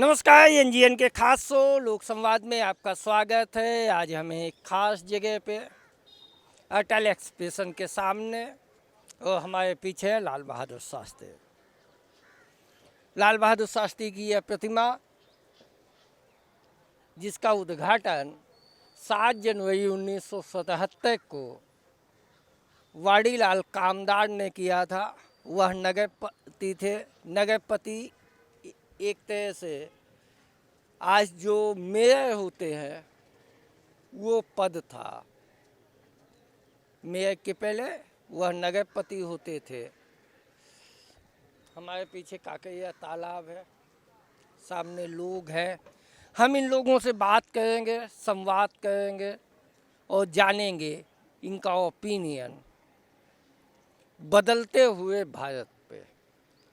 नमस्कार, एनजीएन के खास शो लोक संवाद में आपका स्वागत है। आज हमें एक खास जगह पे अटल एक्सप्रेशन के सामने और हमारे पीछे है लाल बहादुर शास्त्री। लाल बहादुर शास्त्री की यह प्रतिमा, जिसका उद्घाटन 7 जनवरी 1977 को वाड़ीलाल कामदार ने किया था। वह नगरपति थे। नगरपति एक तरह से आज जो मेयर होते हैं वो पद था। मेयर के पहले वह नगरपति होते थे। हमारे पीछे काकरिया तालाब है, सामने लोग हैं। हम इन लोगों से बात करेंगे, संवाद करेंगे और जानेंगे इनका ओपिनियन बदलते हुए भारत पे।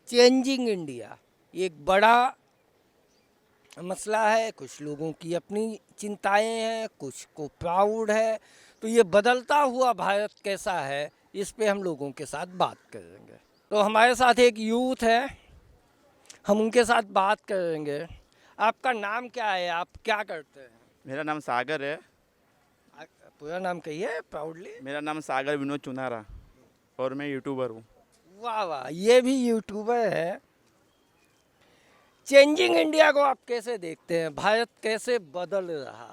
चेंजिंग इंडिया एक बड़ा मसला है। कुछ लोगों की अपनी चिंताएं हैं, कुछ को प्राउड है। तो ये बदलता हुआ भारत कैसा है, इस पे हम लोगों के साथ बात करेंगे। तो हमारे साथ एक यूथ है, हम उनके साथ बात करेंगे। आपका नाम क्या है, आप क्या करते हैं? मेरा नाम सागर है। पूरा नाम कहिए प्राउडली। मेरा नाम सागर विनोद चुनारा और मैं यूट्यूबर हूँ। वाह वाह, ये भी यूट्यूबर है। चेंजिंग इंडिया को आप कैसे देखते हैं? भारत कैसे बदल रहा?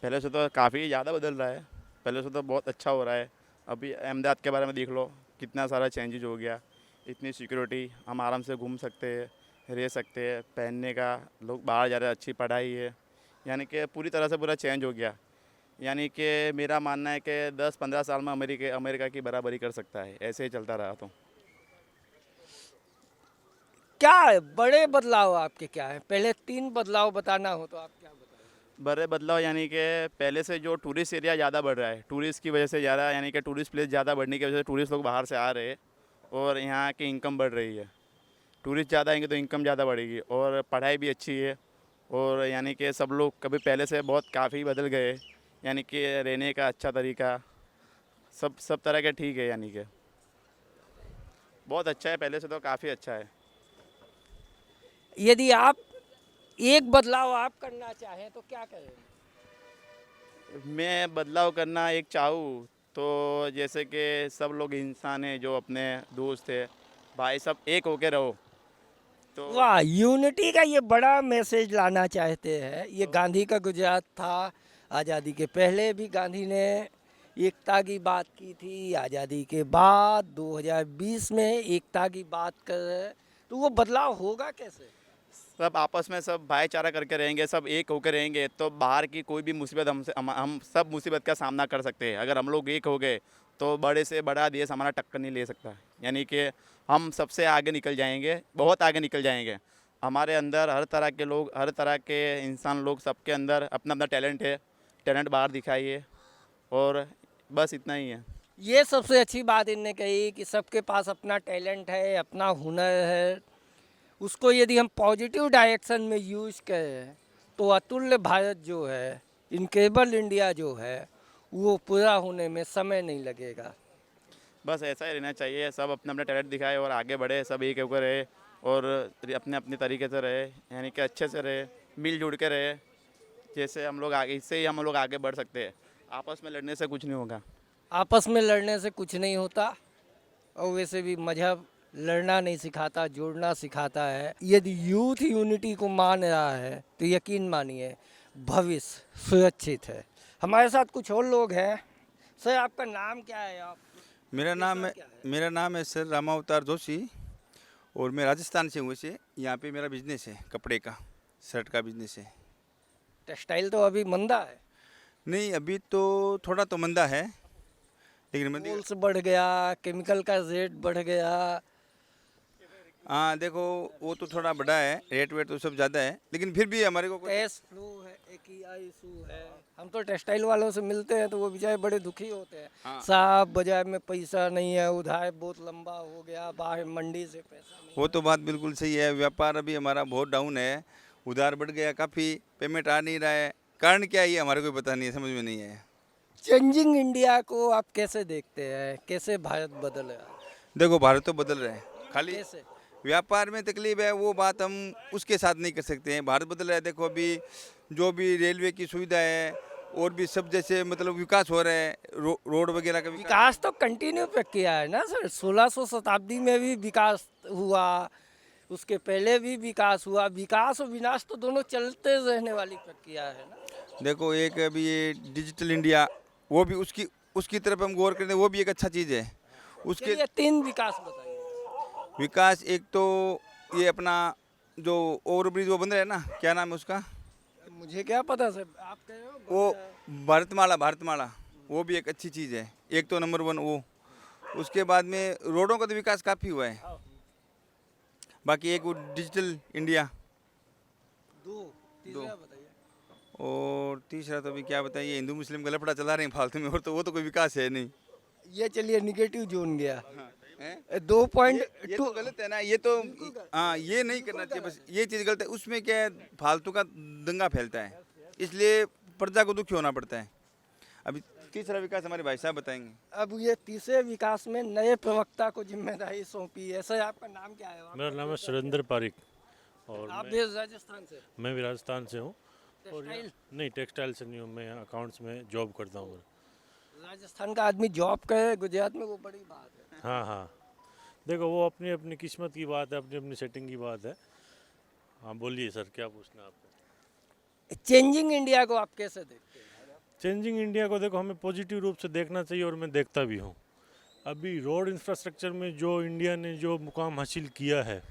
पहले से तो काफ़ी ज़्यादा बदल रहा है। पहले से तो बहुत अच्छा हो रहा है। अभी अहमदाबाद के बारे में देख लो, कितना सारा चेंजेज हो गया। इतनी सिक्योरिटी, हम आराम से घूम सकते हैं, रह सकते हैं, पहनने का, लोग बाहर जा रहे हैं, अच्छी पढ़ाई है। यानी कि पूरी तरह से पूरा चेंज हो गया। यानी कि मेरा मानना है कि 10-15 साल में अमेरिका की बराबरी कर सकता है, ऐसे ही चलता रहा तो। क्या है बड़े बदलाव आपके, क्या है? पहले 3 बदलाव बताना हो तो आप क्या बताएंगे? बड़े बदलाव यानी कि पहले से जो टूरिस्ट एरिया ज़्यादा बढ़ रहा है, टूरिस्ट की वजह से ज़्यादा, यानी कि टूरिस्ट प्लेस ज़्यादा बढ़ने की वजह से टूरिस्ट लोग बाहर से आ रहे हैं और यहाँ की इनकम बढ़ रही है। टूरिस्ट ज़्यादा आएंगे तो इनकम ज़्यादा बढ़ेगी और पढ़ाई भी अच्छी है। और यानी कि सब लोग कभी पहले से बहुत काफ़ी बदल गए। यानी कि रहने का अच्छा तरीका, सब तरह के ठीक है। यानी कि बहुत अच्छा है, पहले से तो काफ़ी अच्छा है। यदि आप एक बदलाव आप करना चाहें तो क्या करेंगे? मैं बदलाव करना एक चाहूँ तो जैसे कि सब लोग इंसान हैं, जो अपने दोस्त है भाई, सब एक होके रहो तो। वाह, यूनिटी का ये बड़ा मैसेज लाना चाहते हैं। ये गांधी का गुजरात था। आज़ादी के पहले भी गांधी ने एकता की बात की थी। आज़ादी के बाद 2020 में एकता की बात कर रहे हैं। तो वो बदलाव होगा कैसे? सब आपस में सब भाईचारा करके रहेंगे, सब एक होकर रहेंगे तो बाहर की कोई भी मुसीबत हम सब मुसीबत का सामना कर सकते हैं। अगर हम लोग एक हो गए तो बड़े से बड़ा देश हमारा टक्कर नहीं ले सकता। यानी कि हम सबसे आगे निकल जाएंगे, बहुत आगे निकल जाएंगे। हमारे अंदर हर तरह के लोग, हर तरह के इंसान लोग, सबके अंदर अपना अपना टैलेंट है। टैलेंट बाहर दिखाइए और बस इतना ही है। ये सबसे अच्छी बात इनने कही कि सबके पास अपना टैलेंट है, अपना हुनर है। उसको यदि हम पॉजिटिव डायरेक्शन में यूज़ करें तो अतुल्य भारत जो है, इनक्रेडिबल इंडिया जो है, वो पूरा होने में समय नहीं लगेगा। बस ऐसा ही रहना चाहिए। सब अपना अपना टैलेंट दिखाए और आगे बढ़े, सब एक होकर रहे और अपने अपने तरीके से रहे। यानी कि अच्छे से रहे, मिलजुल के रहे। जैसे हम लोग आगे, इससे ही हम लोग आगे बढ़ सकते हैं। आपस में लड़ने से कुछ नहीं होगा। आपस में लड़ने से कुछ नहीं होता। और वैसे भी मजहब लड़ना नहीं सिखाता, जोड़ना सिखाता है। यदि यूथ यूनिटी को मान रहा है तो यकीन मानिए भविष्य सुरक्षित है। हमारे साथ कुछ और लोग हैं। सर, आपका नाम क्या है? आप मेरा नाम है क्या है? मेरा नाम है सर रामावतार जोशी और मैं राजस्थान से हूँ। वैसे यहाँ पे मेरा बिजनेस है, कपड़े का, शर्ट का बिजनेस है। टेक्सटाइल तो अभी मंदा है। नहीं, अभी तो थोड़ा तो मंदा है, लेकिन मंदी। टोल्स बढ़ गया, केमिकल का रेट बढ़ गया। हाँ देखो, वो तो थोड़ा बड़ा है, रेट वेट तो सब ज़्यादा है, लेकिन फिर भी हमारे को कैश फ्लो है, एक ही इशू है। हम तो टेक्सटाइल वालों से मिलते हैं तो वो बेचारे बड़े दुखी होते हैं। हाँ। साहब, बाजार में पैसा नहीं है, उधार बहुत लंबा हो गया, बाहर मंडी से पैसा नहीं। वो तो बात बिल्कुल सही है। व्यापार अभी हमारा बहुत डाउन है, उधार बढ़ गया काफ़ी, पेमेंट आ नहीं रहा है। कारण क्या है ये हमारे को पता नहीं है, समझ में नहीं है। चेंजिंग इंडिया को आप कैसे देखते हैं? कैसे भारत बदल रहा है? देखो, भारत तो बदल रहा है, खाली कैसे? व्यापार में तकलीफ है वो बात हम उसके साथ नहीं कर सकते हैं। भारत बदल रहा है, देखो अभी जो भी रेलवे की सुविधा है और भी सब जैसे मतलब विकास हो रहा है, रोड वगैरह का विकास तो कंटिन्यू पे किया है ना सर। 1600 शताब्दी में भी विकास हुआ, उसके पहले भी विकास हुआ। विकास और विनाश तो दोनों चलते रहने वाली प्रक्रिया है ना। देखो एक अभी ये डिजिटल इंडिया, वो भी उसकी तरफ हम गौर करें, वो भी एक अच्छा चीज़ है। उसके चलिए 3 विकास बताइए। विकास एक तो ये अपना जो ओवरब्रिज वो बन रहा है ना, क्या नाम है उसका, मुझे क्या पता सर, आप कह रहे हो। वो भारतमाला वो भी एक अच्छी चीज़ है, एक तो नंबर 1 वो। उसके बाद में रोडों का तो विकास काफ़ी हुआ है। बाकी एक वो डिजिटल इंडिया, तीसरा बताइए। और तीसरा तो अभी क्या बताइए, हिंदू मुस्लिम का लफड़ा चला रहे हैं फालतू में, और तो वो तो कोई विकास है नहीं। ये चलिए निगेटिव जोन गया। हैं? 2.2 ये तो गलत है ना, ये तो हाँ ये नहीं करना चाहिए, बस ये चीज़ गलत है। उसमें क्या है, फालतू का दंगा फैलता है, इसलिए प्रजा को दुखी होना पड़ता है। अभी तीसरा विकास हमारे भाई साहब बताएंगे। अब ये तीसरे विकास में नए प्रवक्ता को जिम्मेदारी सौंपी है। सर आपका नाम क्या है? मेरा नाम है सुरेंद्र पारिक और आप भी राजस्थान से? मैं भी राजस्थान से हूँ। और टेक्सटाइल? नहीं, टेक्सटाइल से नहीं हूँ, मैं अकाउंट्स में जॉब करता हूँ। राजस्थान का आदमी जॉब करे गुजरात में, वो बड़ी बात है। हाँ हाँ, देखो वो अपनी अपनी किस्मत की बात है, अपनी अपनी सेटिंग की बात है। हाँ बोलिए सर, क्या पूछना है आपको? चेंजिंग इंडिया को आप कैसे देखते हैं? चेंजिंग इंडिया को देखो हमें पॉजिटिव रूप से देखना चाहिए और मैं देखता भी हूँ। अभी रोड इंफ्रास्ट्रक्चर में जो इंडिया ने जो मुकाम हासिल किया है,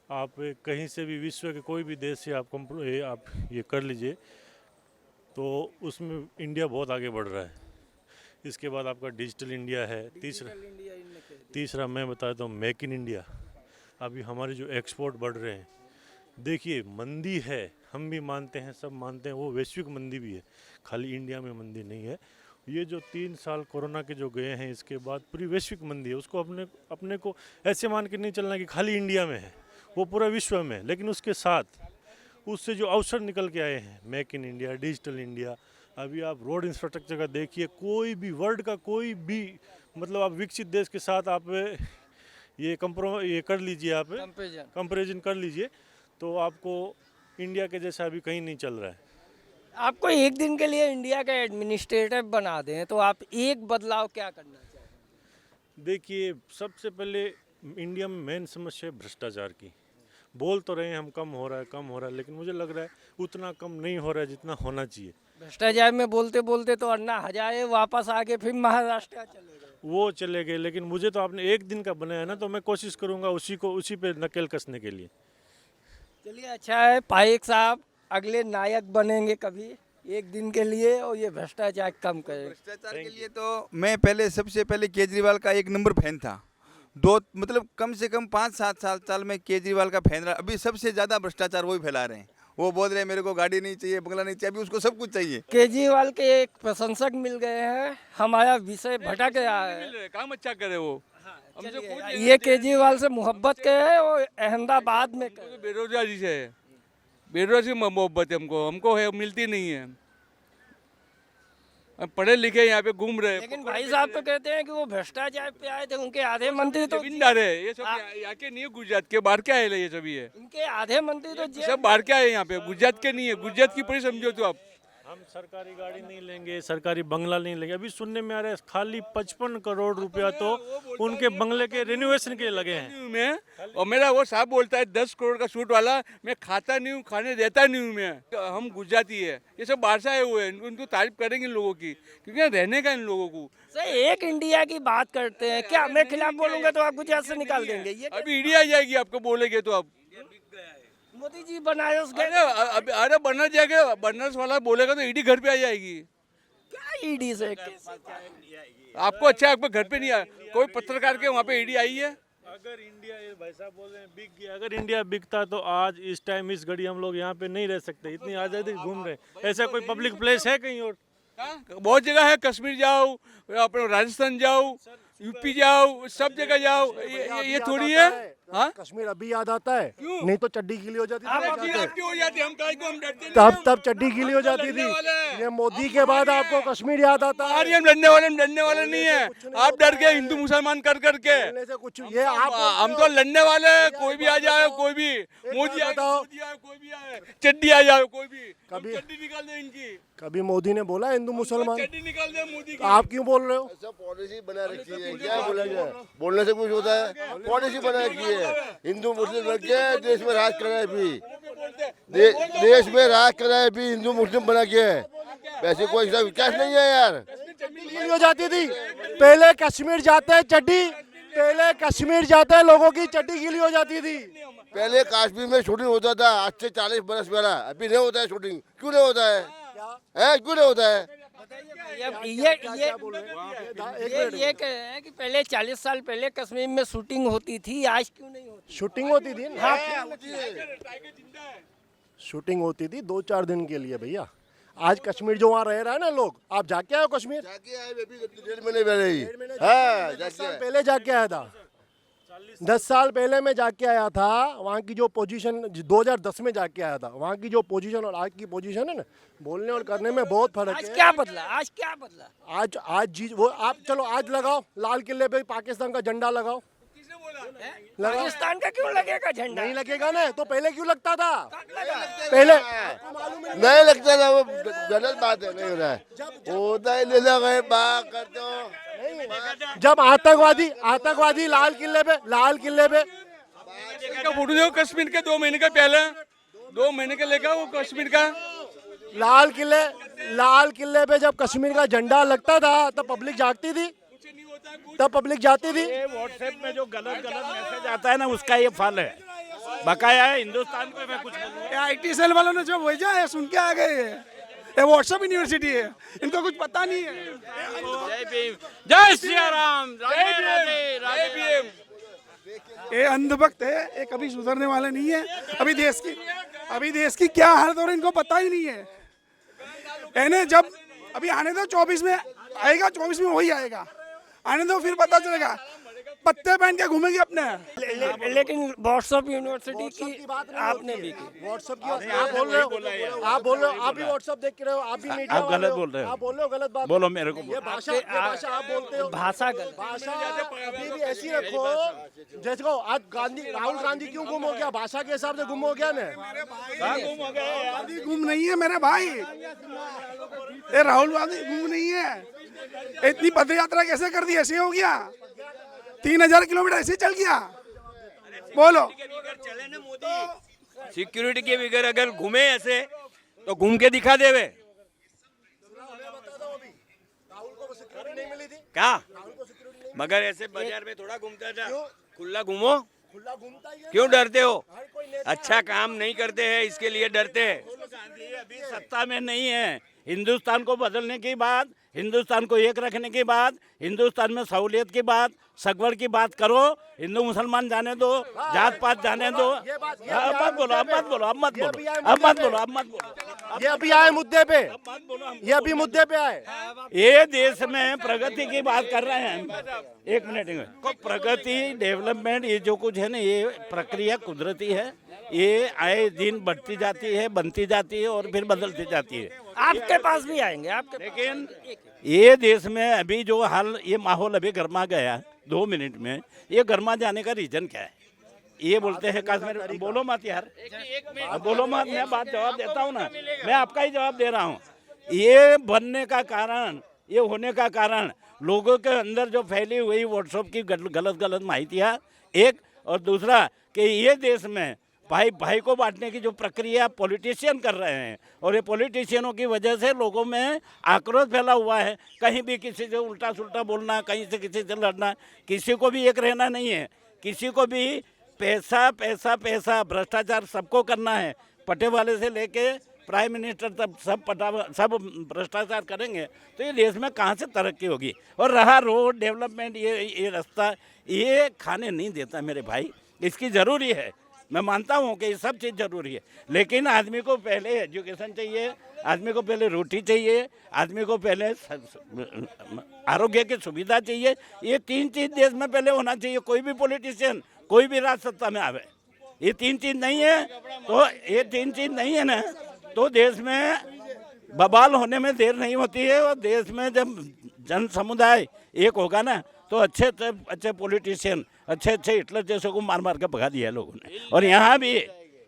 आप कहीं से भी विश्व के कोई भी देश से आप ये कर लीजिए तो उसमें इंडिया बहुत आगे बढ़ रहा है। इसके बाद आपका डिजिटल इंडिया है। तीसरा मैं बताता हूँ मेक इन इंडिया। अभी हमारे जो एक्सपोर्ट बढ़ रहे हैं, देखिए मंदी है, हम भी मानते हैं, सब मानते हैं, वो वैश्विक मंदी भी है, खाली इंडिया में मंदी नहीं है। ये जो 3 साल कोरोना के जो गए हैं, इसके बाद पूरी वैश्विक मंदी है, उसको अपने को ऐसे मान के नहीं चलना कि खाली इंडिया में है, वो पूरा विश्व में है। लेकिन उसके साथ उससे जो अवसर निकल के आए हैं, make in India, digital India. अभी आप रोड इंफ्रास्ट्रक्चर का देखिए, कोई भी वर्ल्ड का कोई भी मतलब आप विकसित देश के साथ आप ये कर लीजिए, आप कंपेरिजन कर लीजिए, तो आपको इंडिया के जैसा अभी कहीं नहीं चल रहा है। आपको एक दिन के लिए इंडिया का एडमिनिस्ट्रेटर बना दें तो आप एक बदलाव क्या करना चाहेंगे? देखिए सबसे पहले इंडिया में मेन समस्या है भ्रष्टाचार की। बोल तो रहे हैं हम कम हो रहा है, लेकिन मुझे लग रहा है उतना कम नहीं हो रहा है जितना होना चाहिए। भ्रष्टाचार में बोलते बोलते तो अन्ना हजारे वापस आके फिर महाराष्ट्र चले गए। वो चले गए, लेकिन मुझे तो आपने एक दिन का बनाया ना, तो मैं कोशिश करूंगा उसी पे नकेल कसने के लिए। चलिए अच्छा है, पारिक साहब अगले नायक बनेंगे कभी एक दिन के लिए, और ये भ्रष्टाचार कम करें। भ्रष्टाचार के लिए तो मैं सबसे पहले केजरीवाल का 1 नंबर फैन था। मतलब कम से कम 5-7 साल में केजरीवाल का फैन रहा। अभी सबसे ज़्यादा भ्रष्टाचार वही फैला रहे हैं। वो बोल रहे हैं मेरे को गाड़ी नहीं चाहिए, बंगला नहीं चाहिए, अभी उसको सब कुछ चाहिए। केजरीवाल के एक प्रशंसक मिल गए हैं, हमारा विषय भटक गया है। काम अच्छा करे वो। चलिए, ये केजरीवाल से मोहब्बत के है और अहमदाबाद में तो बेरोजगारी से है, बेरोजगारी से मोहब्बत है हमको है, मिलती नहीं है। अब पढ़े लिखे यहाँ पे घूम रहे हैं। लेकिन भाई साहब तो कहते हैं कि वो भ्रष्टाचार पे आए थे, उनके आधे मंत्री तो जमींदार है ये सब, यहाँ के नहीं है, गुजरात के, बाहर के आए ये सभी है, इनके आधे मंत्री तो जेल सब बाहर के आए यहाँ पे, गुजरात के नहीं है। गुजरात की पूरी समझो तो आप। हम सरकारी गाड़ी नहीं लेंगे, सरकारी बंगला नहीं लेंगे। अभी सुनने में आ रहा है खाली 55 करोड़ रुपया तो उनके बंगले के रिनोवेशन के लगे हैं। मैं और मेरा वो साहब बोलता है 10 करोड़ का सूट वाला, मैं खाता नहीं हूँ, खाने देता नहीं हूँ मैं। हम गुजराती है, ये सब बाहर से आए हुए हैं, उनको तारीफ करेंगे इन लोगों की, क्योंकि यहाँ रहने का इन लोगों को। सर एक इंडिया की बात करते हैं, क्या मैं खिलाफ बोलूंगा तो आप गुजरात से निकाल देंगे? ये अभी ईडी आ जाएगी आपको बोलेंगे तो आप। मोदी जी बनारस गए, अरे बनारस जाएगा, बनारस वाला बोलेगा तो ईडी घर पे आ जाएगी। क्या ईडी से आपको अच्छा, आपको घर पे नहीं आया, कोई पत्रकार के वहाँ पे ईडी आई है। अगर इंडिया, ये भाई साहब बोल रहे हैं बिक गया, अगर इंडिया बिकता तो आज इस टाइम इस घड़ी हम लोग यहाँ पे नहीं रह सकते, इतनी आज़ादी घूम रहे हैं। ऐसा कोई पब्लिक प्लेस है कहीं और? बहुत जगह है, कश्मीर जाओ, अपने राजस्थान जाओ, यूपी जाओ, सब जगह जाओ, ये थोड़ी है। हाँ कश्मीर अभी याद आता है? क्यों? नहीं तो चड्डी गीली हो जाती थी आपकी जाते। आपकी हो जाती है, हम काहे को हम डरते नहीं तब चड्डी गीली हो जाती थी। ये मोदी के बाद आपको कश्मीर याद आता है? अरे हम डरने वाले नहीं है। आप डर गए हिंदू मुसलमान कर करके। बोलने से कुछ ये आप हम तो लड़ने वाले हैं, कोई भी आ जाए, कोई भी मोदी आए, बताओ। मोदी आए, कोई भी आए, चड्डी आ जाए, कोई भी कभी- चड्डी निकाल दे इनकी, कभी मोदी ने बोला हिंदू मुसलमान? चड्डी निकाल दे मोदी तो की। आप क्यों बोल रहे हो? सब पॉलिसी बना रखी है, क्या बोलेंगे? बोलने से कुछ होता है? पॉलिसी बना रखी है, हिंदू मुस्लिम लग के देश में राज कर रहा है अभी, देश में राज कर रहा है अभी, हिंदू मुस्लिम बना के। वैसे कोई ऐसा विकास नहीं है यार। गीली हो जाती थी पहले, कश्मीर जाते हैं चड्डी, पहले कश्मीर जाते हैं लोगों की चड्डी गीली हो जाती थी। पहले कश्मीर में शूटिंग होता था, आज से 40 बरस पहला, अभी नहीं होता है शूटिंग। क्यों नहीं होता है? क्यों नहीं होता है? ये कह रहे हैं कि पहले 40 साल पहले कश्मीर में शूटिंग होती थी, आज क्यों नहीं होती? शूटिंग होती थी ना, शूटिंग होती थी 2-4 दिन के लिए भैया। आज कश्मीर जो वहाँ रह रहा है ना लोग, आप जाके आए हो कश्मीर? जाके आए, अभी 1.5 महीने पहले ही। हाँ, 10 जाके साल आए। पहले जाके आया था। 10 साल पहले मैं जाके आया था। वहाँ की जो पोजीशन 2010 में जाके आया था, वहाँ की जो पोजीशन और आज की पोजीशन है ना, बोलने और करने में बहुत फर्क आज है। क्या बदला? आज क्या बदला? आज जी वो आप चलो आज लगाओ, लाल किले पे पाकिस्तान का झंडा लगाओ। लगाओ। पाकिस्तान का क्यों लगेगा झंडा? नहीं लगेगा ना, तो पहले क्यों लगता था? लगा। पहले नहीं लगता ना, वो गलत बात है, नहीं होता है। होता है, ले लगे बात करते हो। जब आतंकवादी लाल किले पे का फोटो देखो कश्मीर के 2 महीने का पहले, 2 महीने का लेगा वो कश्मीर का। लाल किले पे जब कश्मीर का झंडा लगता था तब पब्लिक जागती थी, तब पब्लिक जाती थी। व्हाट्सएप में जो गलत मैसेज आता है ना, उसका ये फल है। बकाया है हिंदुस्तान को। मैं कुछ बोलूं? IT सेल वालों ने जो भेजा है सुन के आ गए हैं। ये व्हाट्सएप यूनिवर्सिटी है, इनको कुछ पता नहीं है। जय भीम, जय सिया राम, राधे राधे, राधे भीम। ये अंधभक्त है, ये कभी सुधरने वाले नहीं है। अभी देश की क्या हालत हो रही है इनको पता ही नहीं है। इन्हें जब अभी आने दो, 24 में आएगा, 24 में वही आएगा, आने दो, फिर पता चलेगा। पत्ते पहन के घूमेंगे अपने। लेकिन व्हाट्सएप यूनिवर्सिटी की आपने भी की। व्हाट्सएप की आप बोल रहे हो, आप भी व्हाट्सएप देख के रहे हो, आप भी मीडिया आप गलत बोल रहे हो। आप बोल रहे हो गलत बात। बोलो मेरे को। ये भाषा आप बोलते हो, भाषा गलत। भाषा अभी भी ऐसी रखो जैसे को आज राहुल गांधी क्यों गुम हो गया? भाषा के हिसाब से गुम हो गया ना। गांधी गुम नहीं है मेरे भाई, ये राहुल गांधी गुम नहीं है। इतनी पद यात्रा कैसे कर दी? ऐसे हो गया, 3000 किलोमीटर ऐसे चल गया। बोलो, सिक्योरिटी के बगैर अगर घूमे ऐसे तो घूम के दिखा देवे। क्या? मगर ऐसे बाजार में थोड़ा घूमता था। खुला घूमो, क्यों डरते हो? अच्छा काम नहीं करते हैं इसके लिए डरते हैं। गांधी अभी सत्ता में नहीं है। हिंदुस्तान को बदलने की बात, हिंदुस्तान को एक रखने की बात, हिंदुस्तान में सहूलियत की बात, सगवड़ की बात करो। हिंदू मुसलमान जाने दो, जात पात जाने दो। अब मत बोलो, अब मत बोलो, अब मत बोलो, अब मत बोलो, अब मत बोलो। ये अभी आए मुद्दे पे, ये अभी मुद्दे पे आए। ये देश में प्रगति की बात कर रहे हैं। एक मिनट को प्रगति, डेवलपमेंट, ये जो कुछ है ना, ये प्रक्रिया कुदरती है। ये आए दिन बढ़ती जाती है, बनती जाती है और फिर बदलती जाती है। आपके पास भी आएंगे, आपके लेकिन ये देश में अभी जो हाल, ये माहौल अभी गर्मा गया 2 मिनट में, ये गर्मा जाने का रीजन क्या है? ये बोलते हैं कश्मीर। बोलो मत यार, बोलो मत, मैं बात जवाब देता हूँ ना, मैं आपका ही जवाब दे रहा हूँ। ये बनने का कारण, ये होने का कारण लोगों के अंदर जो फैली हुई व्हाट्सएप की गलत माहितियाँ, एक, और दूसरा कि ये देश में भाई को बांटने की जो प्रक्रिया पॉलिटिशियन कर रहे हैं, और ये पॉलिटिशियनों की वजह से लोगों में आक्रोश फैला हुआ है। कहीं भी किसी से उल्टा सुल्टा बोलना, कहीं से किसी से लड़ना, किसी को भी एक रहना नहीं है। किसी को भी पैसा पैसा पैसा, भ्रष्टाचार सबको करना है। पटे वाले से लेके प्राइम मिनिस्टर तक सब भ्रष्टाचार करेंगे तो ये देश में कहाँ से तरक्की होगी? और रहा रोड डेवलपमेंट, ये रास्ता, ये खाने नहीं देता मेरे भाई। इसकी ज़रूरी है, मैं मानता हूँ कि ये सब चीज़ ज़रूरी है, लेकिन आदमी को पहले एजुकेशन चाहिए, आदमी को पहले रोटी चाहिए, आदमी को पहले आरोग्य की सुविधा चाहिए। ये 3 चीज़ देश में पहले होना चाहिए। कोई भी पॉलिटिशियन कोई भी राज सत्ता में आवे। ये तीन चीज नहीं है तो ये तीन चीज नहीं है ना, तो देश में बवाल होने में देर नहीं होती है। और देश में जब जन समुदाय एक होगा ना, तो अच्छे अच्छे पॉलिटिशियन, अच्छे अच्छे हिटलर जैसे को मार मार के भगा दिया लोगों ने। और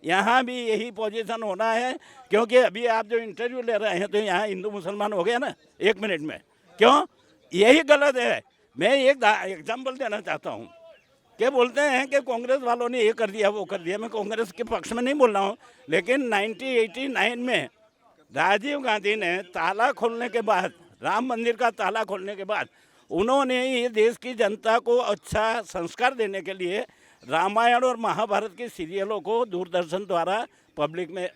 यहाँ भी यही पोजीशन होना है, क्योंकि अभी आप जो इंटरव्यू ले रहे हैं तो यहाँ हिंदू मुसलमान हो गया ना 1 मिनट में। क्यों? यही गलत है। मैं एक एग्जाम्पल देना चाहता हूँ कि बोलते हैं कि कांग्रेस वालों ने ये कर दिया वो कर दिया। मैं कांग्रेस के पक्ष में नहीं बोल रहा हूँ, लेकिन 1989 में राजीव गांधी ने ताला खोलने के बाद, राम मंदिर का ताला खोलने के बाद, उन्होंने ये देश की जनता को अच्छा संस्कार देने के लिए रामायण और महाभारत की सीरियलों को दूरदर्शन द्वारा पब्लिक में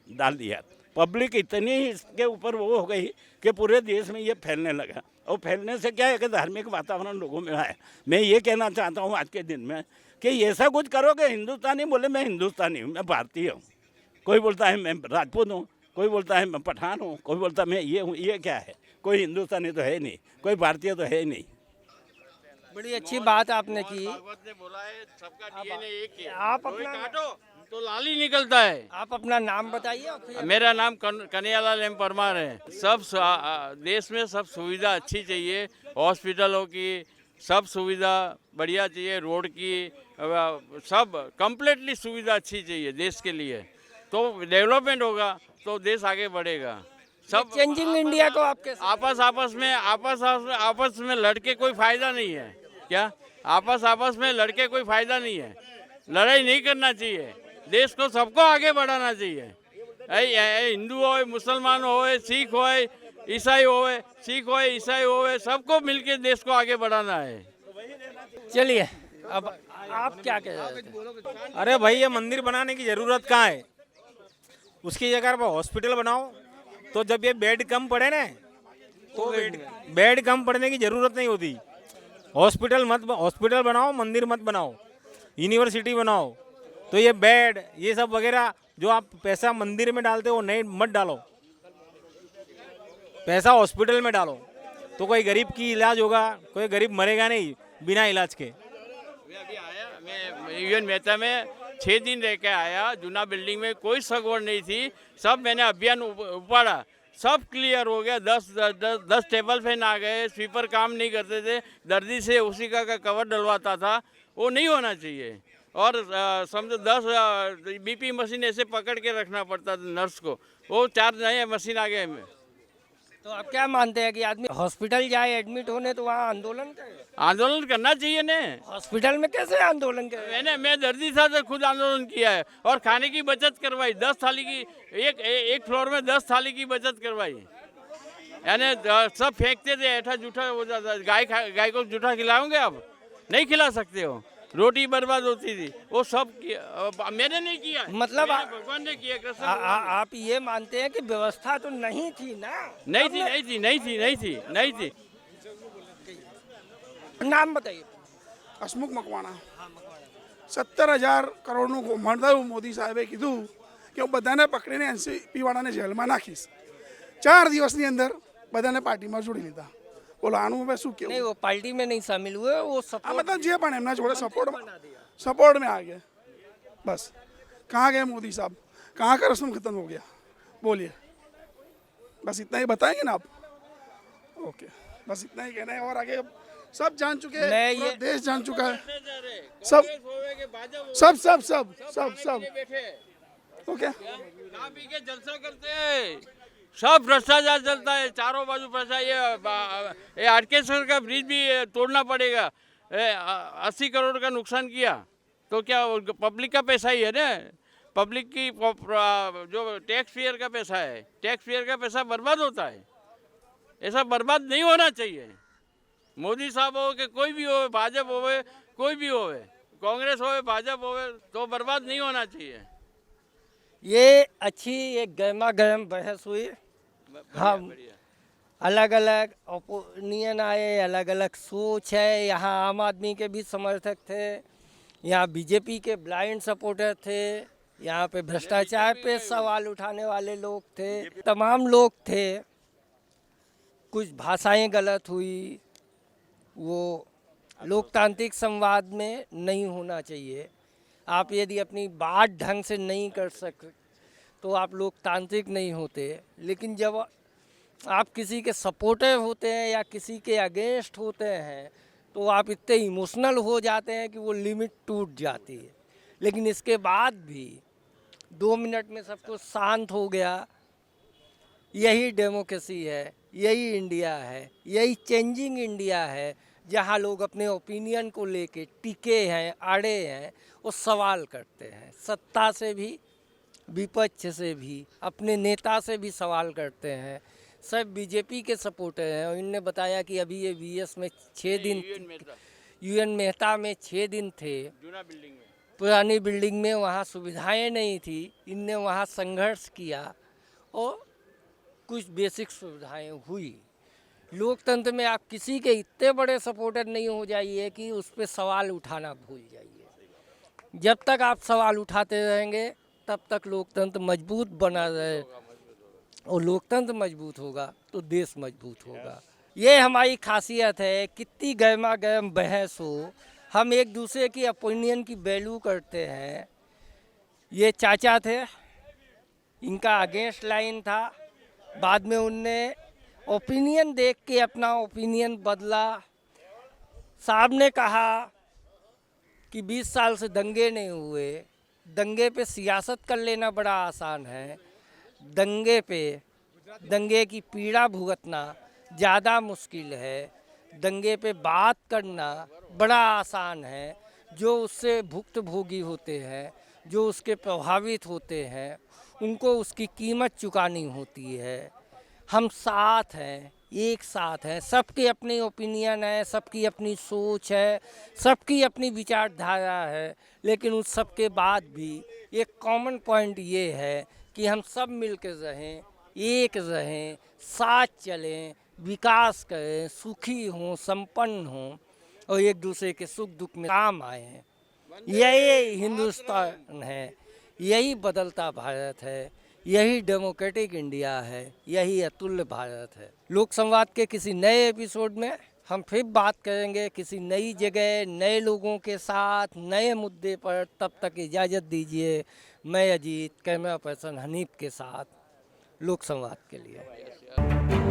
डाल दिया। पब्लिक इतनी इसके ऊपर वो हो गई कि पूरे देश में ये फैलने लगा। और फैलने से क्या है कि धार्मिक वातावरण लोगों में आया। मैं ये कहना चाहता हूँ आज के दिन में कि ऐसा कुछ करोगे, हिंदुस्तानी बोले मैं हिंदुस्तानी हूँ, मैं भारतीय हूँ, कोई बोलता है मैं राजपूत हूँ, कोई बोलता है मैं पठान हूँ, कोई बोलता है मैं ये हूँ। ये क्या है? कोई हिंदुस्तानी तो है नहीं, कोई भारतीय तो है नहीं। बड़ी अच्छी बात आपने की। भागवत ने बोला है सबका डीएनए एक ही है, आप कोई अपना काटो तो लाल ही निकलता है। आप अपना नाम बताइए और फिर मेरा नाम कन्हैयालाल एम परमार है। सब देश में सब सुविधा अच्छी चाहिए, हॉस्पिटलों की सब सुविधा बढ़िया चाहिए, रोड की सब कंप्लीटली सुविधा अच्छी चाहिए देश के लिए, तो डेवलपमेंट होगा तो देश आगे बढ़ेगा। सब चेंजिंग इंडिया को आपके आपस में लड़के कोई फायदा नहीं है। क्या आपस में लड़के कोई फायदा नहीं है, लड़ाई नहीं करना चाहिए, देश को सबको आगे बढ़ाना चाहिए। हिंदू हो, मुसलमान हो, सिख हो, ईसाई हो, सिख हो, ईसाई हो, सबको मिलके देश को आगे बढ़ाना है। चलिए, अब आप क्या कह रहे थे? अरे भाई, ये मंदिर बनाने की ज़रूरत कहाँ है? उसकी जगह पर हॉस्पिटल बनाओ। तो जब ये बेड कम पड़े ना, तो बेड कम पड़ने की ज़रूरत नहीं होती। हॉस्पिटल बनाओ, मंदिर मत बनाओ, यूनिवर्सिटी बनाओ। तो ये बेड, ये सब वगैरह जो आप पैसा मंदिर में डालते हो नहीं, मत डालो, पैसा हॉस्पिटल में डालो। तो कोई गरीब की इलाज होगा, कोई गरीब मरेगा नहीं बिना इलाज के। मैं अभी आया, मैं यूएन मेहता में 6 दिन रह के आया। जूना बिल्डिंग में कोई सगवड़ नहीं थी, सब मैंने अभियान उपाड़ा, सब क्लियर हो गया। 10 टेबल फैन आ गए, स्वीपर काम नहीं करते थे, दर्दी से उसी का कवर डलवाता था, वो नहीं होना चाहिए। और समझो 10 बीपी मशीन ऐसे पकड़ के रखना पड़ता था नर्स को, वो 4 नए मशीन आ गए में। तो आप क्या मानते हैं कि आदमी हॉस्पिटल जाए एडमिट होने तो वहाँ आंदोलन करे? आंदोलन करना चाहिए ने। हॉस्पिटल में कैसे आंदोलन करे? मैं दर्दी था तो खुद आंदोलन किया है, और खाने की बचत करवाई। 10 थाली की एक फ्लोर में 10 थाली की बचत करवाई। यानी सब फेंकते थे, ऐठा जूठा हो जाता। गाय को जूठा खिलाओगे आप? नहीं खिला सकते हो। रोटी बर्बाद होती थी, वो सब मैंने नहीं किया, मतलब भगवान ने किया, कृष्ण। आप ये मानते हैं कि व्यवस्था तो नहीं थी ना? नहीं थी। नाम बताइए। હસમુખ મકવાણા 70,000 કરોડનું મળતા મોદી સાહેબે કીધું કે હું બધાને પકડીને એનસીપી વાળાને જેલમાં નાખીશ। 4 દિવસની અંદર બધાને પાર્ટીમાં જોડી લીધા। બોલો આનું હવે શું नहीं, કેવું? वो पार्टी में नहीं शामिल हुए, वो આ सपोर्ट मतलब જે પણ એમના જોડે सपोर्ट में आ गए। बस कहाँ गए मोदी साहब? कहाँ का रस्म खत्म हो गया? बोलिए, बस इतना ही बताएंगे ना आप? ओके, बस इतना ही कहना है। और आगे सब जान चुके हैं, मैं पूरा ये- देश जान चुका है। सब ओके। खा पी के जलसा करते हैं, सब भ्रष्टाचार चलता है, चारों बाजू भ्रष्टाचार। ये आटकेश्वर का ब्रिज भी तोड़ना पड़ेगा। 80 करोड़ का नुकसान किया तो क्या पब्लिक का पैसा ही है ना? पब्लिक की जो टैक्स पेयर का पैसा है, टैक्स पेयर का पैसा बर्बाद होता है। ऐसा बर्बाद नहीं होना चाहिए। मोदी साहब हो कि कोई भी हो, भाजपा हो, कोई भी हो, कांग्रेस हो, भाजपा हो, तो बर्बाद नहीं होना चाहिए। ये अच्छी एक गर्मा गर्म बहस हुई। हम अलग अलग ओपिनियन आए, अलग अलग सोच है। यहाँ आम आदमी के भी समर्थक थे, यहाँ बीजेपी के ब्लाइंड सपोर्टर थे, यहाँ पे भ्रष्टाचार पे सवाल उठाने वाले लोग थे, तमाम लोग थे। कुछ भाषाएं गलत हुई, वो लोकतांत्रिक संवाद में नहीं होना चाहिए। आप यदि अपनी बात ढंग से नहीं कर सकते तो आप लोकतांत्रिक नहीं होते। लेकिन जब आप किसी के सपोर्टर होते हैं या किसी के अगेंस्ट होते हैं तो आप इतने इमोशनल हो जाते हैं कि वो लिमिट टूट जाती है। लेकिन इसके बाद भी 2 मिनट में सब कुछ शांत हो गया। यही डेमोक्रेसी है, यही इंडिया है, यही चेंजिंग इंडिया है, जहाँ लोग अपने ओपिनियन को लेके टिके हैं, अड़े हैं, वो सवाल करते हैं। सत्ता से भी, विपक्ष से भी, अपने नेता से भी सवाल करते हैं। सब बीजेपी के सपोर्टर हैं और इनने बताया कि अभी ये वीएस में 6 दिन, यूएन मेहता में 6 दिन थे, पुरानी बिल्डिंग में, वहाँ सुविधाएं नहीं थी। इनने वहाँ संघर्ष किया और कुछ बेसिक सुविधाएं हुई। लोकतंत्र में आप किसी के इतने बड़े सपोर्टर नहीं हो जाइए कि उस पर सवाल उठाना भूल जाइए। जब तक आप सवाल उठाते रहेंगे तब तक लोकतंत्र मजबूत बना रहे और लोकतंत्र मजबूत होगा तो देश मजबूत होगा। ये हमारी खासियत है। कितनी गर्मा गर्म बहस हो, हम एक दूसरे की ओपिनियन की वैल्यू करते हैं। ये चाचा थे, इनका अगेंस्ट लाइन था, बाद में उनने ओपिनियन देख के अपना ओपिनियन बदला। साहब ने कहा कि 20 साल से दंगे नहीं हुए, दंगे पे सियासत कर लेना बड़ा आसान है, दंगे की पीड़ा भुगतना ज़्यादा मुश्किल है, दंगे पे बात करना बड़ा आसान है। जो उससे भुक्तभोगी होते हैं, जो उसके प्रभावित होते हैं, उनको उसकी कीमत चुकानी होती है। हम साथ हैं, एक साथ हैं, सबकी अपनी ओपिनियन है, सबकी अपनी सोच है, सबकी अपनी विचारधारा है, लेकिन उस सब के बाद भी एक कॉमन पॉइंट ये है कि हम सब मिलकर रहें, एक रहें, साथ चलें, विकास करें, सुखी हों, संपन्न हों और एक दूसरे के सुख दुख में काम आए। यही हिंदुस्तान है, यही बदलता भारत है, यही डेमोक्रेटिक इंडिया है, यही अतुल्य भारत है। लोक संवाद के किसी नए एपिसोड में हम फिर बात करेंगे किसी नई जगह, नए लोगों के साथ, नए मुद्दे पर। तब तक इजाज़त दीजिए। मैं अजीत, कैमरा पर्सन हनीफ के साथ लोक संवाद के लिए।